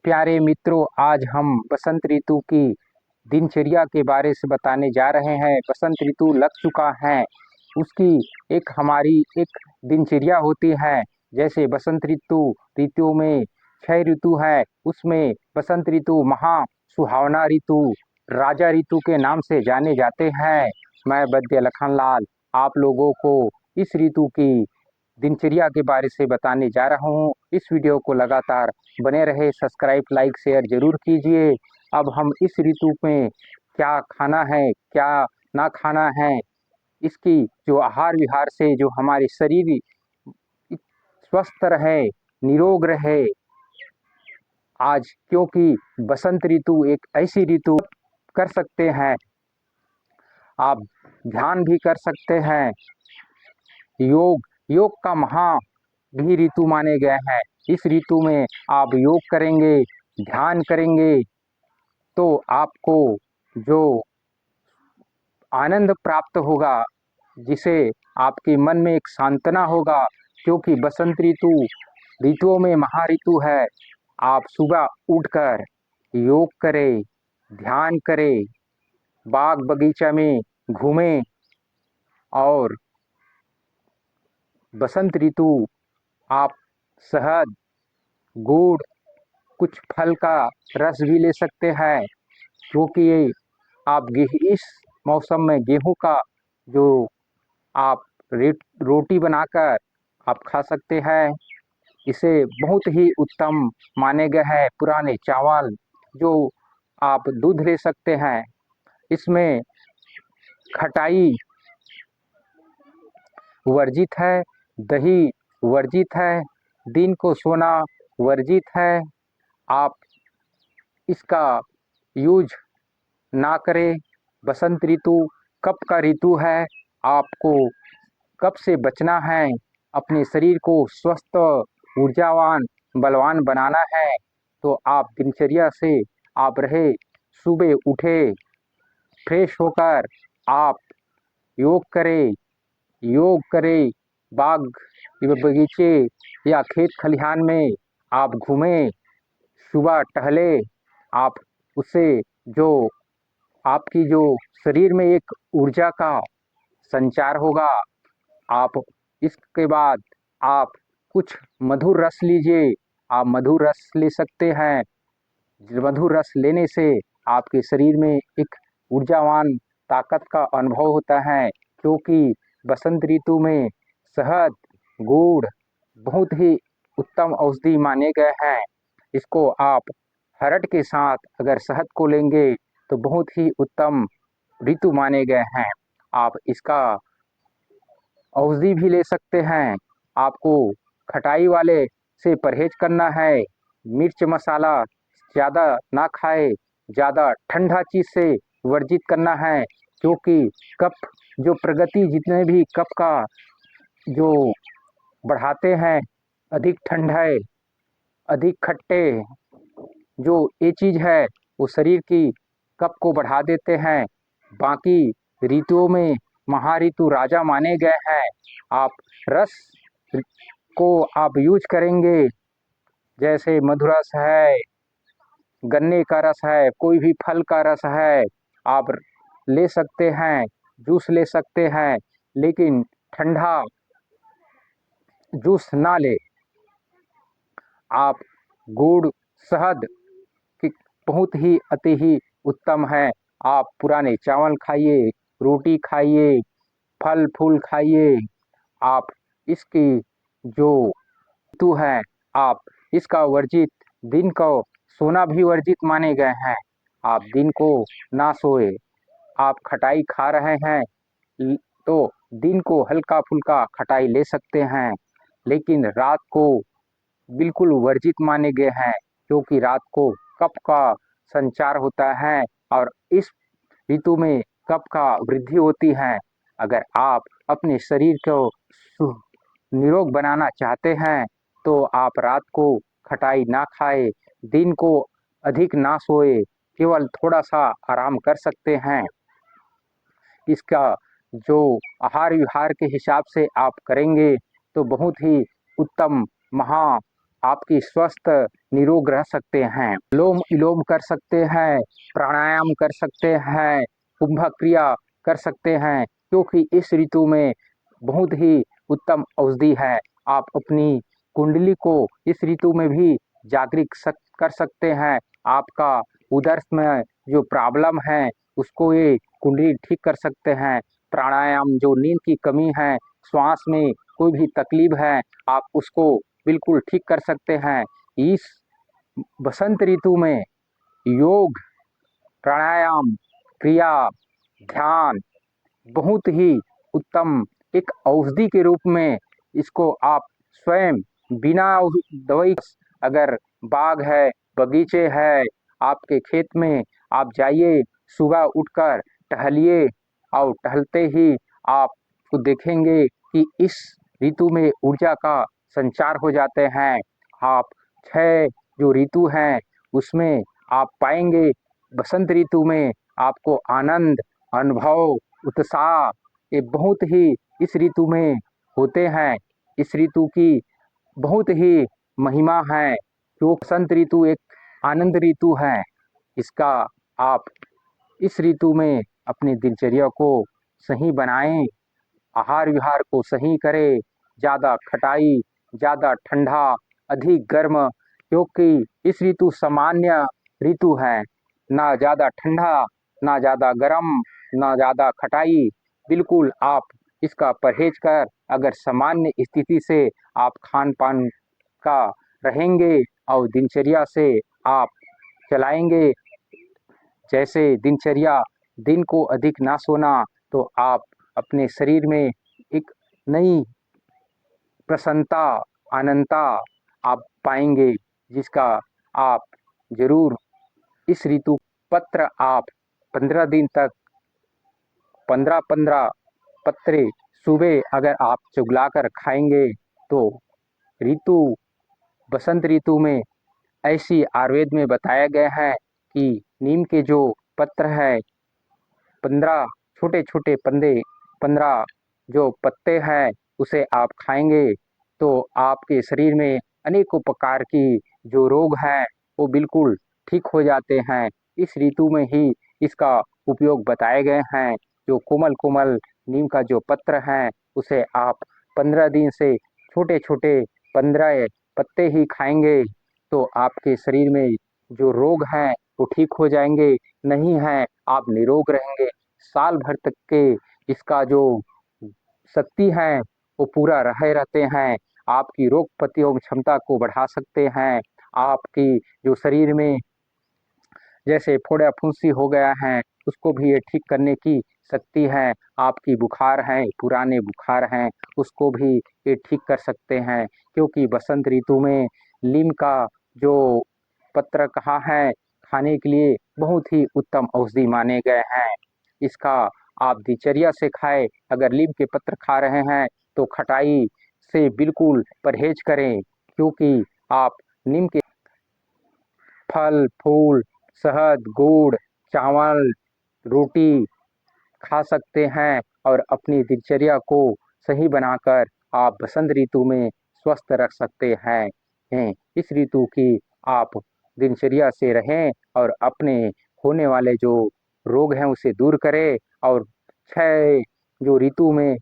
प्यारे मित्रों, आज हम बसंत ऋतु की दिनचर्या के बारे से बताने जा रहे हैं। बसंत ऋतु लग चुका है, उसकी हमारी एक दिनचर्या होती है। जैसे बसंत ऋतु में 6 ऋतु है, उसमें बसंत ऋतु महा सुहावना ऋतु, राजा ऋतु के नाम से जाने जाते हैं। मैं वैद्य लखनलाल आप लोगों को इस ऋतु की दिनचर्या के बारे से बताने जा रहा हूँ। इस वीडियो को लगातार बने रहे, सब्सक्राइब लाइक शेयर जरूर कीजिए। अब हम इस ऋतु में क्या खाना है, क्या ना खाना है, इसकी जो आहार विहार से जो हमारे शरीर स्वस्थ रहे, निरोग रहे। आज क्योंकि बसंत ऋतु एक ऐसी ऋतु कर सकते हैं, आप ध्यान भी कर सकते हैं। योग का महा भी ऋतु माने गए हैं। इस ऋतु में आप योग करेंगे, ध्यान करेंगे तो आपको जो आनंद प्राप्त होगा, जिसे आपके मन में एक सांत्वना होगा। क्योंकि बसंत ऋतुओं में महाऋतु है। आप सुबह उठकर योग करें, ध्यान करें, बाग बगीचा में घूमें और बसंत ऋतु आप शहद, गुड़, कुछ फल का रस भी ले सकते हैं। क्योंकि आप इस मौसम में गेहूं का जो आप रोटी बनाकर आप खा सकते हैं। इसे बहुत ही उत्तम माने गए हैं। पुराने चावल जो आप दूध ले सकते हैं। इसमें खटाई वर्जित है, दही वर्जित है, दिन को सोना वर्जित है। आप इसका यूज ना करें। बसंत ऋतु कफ का ऋतु है। आपको कफ से बचना है, अपने शरीर को स्वस्थ, ऊर्जावान, बलवान बनाना है। तो आप दिनचर्या से आप रहे, सुबह उठे, फ्रेश होकर आप योग करें, बाग बगीचे या खेत खलिहान में आप घूमें, सुबह टहले। आप उससे जो आपकी जो शरीर में एक ऊर्जा का संचार होगा। आप इसके बाद आप कुछ मधुर रस लीजिए। आप मधुर रस ले सकते हैं। मधुर रस लेने से आपके शरीर में एक ऊर्जावान ताकत का अनुभव होता है। क्योंकि बसंत ऋतु में शहद, गुड़ बहुत ही उत्तम औषधि माने गए हैं। इसको आप हरड़ के साथ अगर शहद को लेंगे तो बहुत ही उत्तम ऋतु माने गए हैं। आप इसका औषधि भी ले सकते हैं। आपको खटाई वाले से परहेज करना है, मिर्च मसाला ज़्यादा ना खाए, ज़्यादा ठंडा चीज़ से वर्जित करना है। क्योंकि कफ जो प्रगति जितने भी कफ का जो बढ़ाते हैं, अधिक ठंडे, अधिक खट्टे, जो ये चीज़ है वो शरीर की कफ को बढ़ा देते हैं। बाकी ऋतुओं में महाऋतु राजा माने गए हैं। आप रस को आप यूज करेंगे, जैसे मधुरस है, गन्ने का रस है, कोई भी फल का रस है, आप ले सकते हैं, जूस ले सकते हैं। लेकिन ठंडा जूस ना ले। आप गुड़, शहद की बहुत ही अति ही उत्तम है। आप पुराने चावल खाइए, रोटी खाइए, फल फूल खाइए। आप इसकी जो ऋतु है, आप इसका वर्जित, दिन को सोना भी वर्जित माने गए हैं। आप दिन को ना सोए। आप खटाई खा रहे हैं तो दिन को हल्का फुल्का खटाई ले सकते हैं। लेकिन रात को बिल्कुल वर्जित माने गए हैं। क्योंकि रात को कफ का संचार होता है और इस ऋतु में कफ का वृद्धि होती है। अगर आप अपने शरीर को निरोग बनाना चाहते हैं तो आप रात को खटाई ना खाए, दिन को अधिक ना सोए, केवल थोड़ा सा आराम कर सकते हैं। इसका जो आहार विहार के हिसाब से आप करेंगे तो बहुत ही उत्तम महा आपकी स्वस्थ निरोग रह सकते हैं। लोम विलोम कर सकते हैं, प्राणायाम कर सकते हैं, कुंभक क्रिया कर सकते हैं, क्योंकि इस ऋतु में बहुत ही उत्तम औषधि है। आप अपनी कुंडली को इस ऋतु में भी जागृत कर सकते हैं। आपका उदर में जो प्रॉब्लम है उसको ये कुंडली ठीक कर सकते हैं। प्राणायाम, जो नींद की कमी है, श्वास में कोई भी तकलीफ है, आप उसको बिल्कुल ठीक कर सकते हैं। इस बसंत ऋतु में योग, प्राणायाम, क्रिया, ध्यान बहुत ही उत्तम एक औषधि के रूप में इसको आप स्वयं बिना दवाई, अगर बाग है, बगीचे है आपके खेत में, आप जाइए, सुबह उठकर टहलिए और टहलते ही आप को देखेंगे कि इस ऋतु में ऊर्जा का संचार हो जाते हैं। आप 6 जो ऋतु हैं उसमें आप पाएंगे बसंत ऋतु में आपको आनंद, अनुभव, उत्साह ये बहुत ही इस ऋतु में होते हैं। इस ऋतु की बहुत ही महिमा है, जो बसंत ऋतु एक आनंद ऋतु है। इसका आप इस ऋतु में अपनी दिनचर्या को सही बनाएं, आहार विहार को सही करें, ज़्यादा खटाई, ज़्यादा ठंडा, अधिक गर्म, क्योंकि इस ऋतु सामान्य ऋतु है, ना ज़्यादा ठंडा, ना ज़्यादा गर्म, ना ज़्यादा खटाई। बिल्कुल आप इसका परहेज कर अगर सामान्य स्थिति से आप खान पान का रहेंगे और दिनचर्या से आप चलाएंगे, जैसे दिनचर्या, दिन को अधिक ना सोना, तो आप अपने शरीर में एक नई प्रसन्नता, आनंदता आप पाएंगे, जिसका आप जरूर इस ऋतु पत्र आप 15 दिन तक 15-15 पत्रे सुबह अगर आप चुगलाकर खाएंगे तो ऋतु बसंत ऋतु में ऐसी आयुर्वेद में बताया गया है कि नीम के जो पत्र है, 15 छोटे छोटे 15 जो पत्ते हैं उसे आप खाएंगे तो आपके शरीर में अनेकों प्रकार की जो रोग हैं वो बिल्कुल ठीक हो जाते हैं। इस ऋतु में ही इसका उपयोग बताए गए हैं। जो कोमल कोमल नीम का जो पत्र है उसे आप 15 दिन से छोटे छोटे 15 पत्ते ही खाएंगे तो आपके शरीर में जो रोग हैं वो ठीक हो जाएंगे, नहीं है आप निरोग रहेंगे। साल भर तक के इसका जो शक्ति है वो पूरा रहे रहते हैं, आपकी रोग प्रतिरोधक क्षमता को बढ़ा सकते हैं। आपकी जो शरीर में जैसे फोड़ा फुंसी हो गया है उसको भी ये ठीक करने की शक्ति है। आपकी बुखार है, पुराने बुखार हैं, उसको भी ये ठीक कर सकते हैं, क्योंकि बसंत ऋतु में नीम का जो पत्र कहा है खाने के लिए बहुत ही उत्तम औषधि माने गए हैं। इसका आप दिनचर्या से खाएं। अगर नीम के पत्र खा रहे हैं तो खटाई से बिल्कुल परहेज करें, क्योंकि आप नीम के फल फूल, शहद, गुड़, चावल, रोटी खा सकते हैं और अपनी दिनचर्या को सही बनाकर आप बसंत ऋतु में स्वस्थ रख सकते हैं। इस ऋतु की आप दिनचर्या से रहें और अपने होने वाले जो रोग हैं उसे दूर करें और 6 जो ऋतु में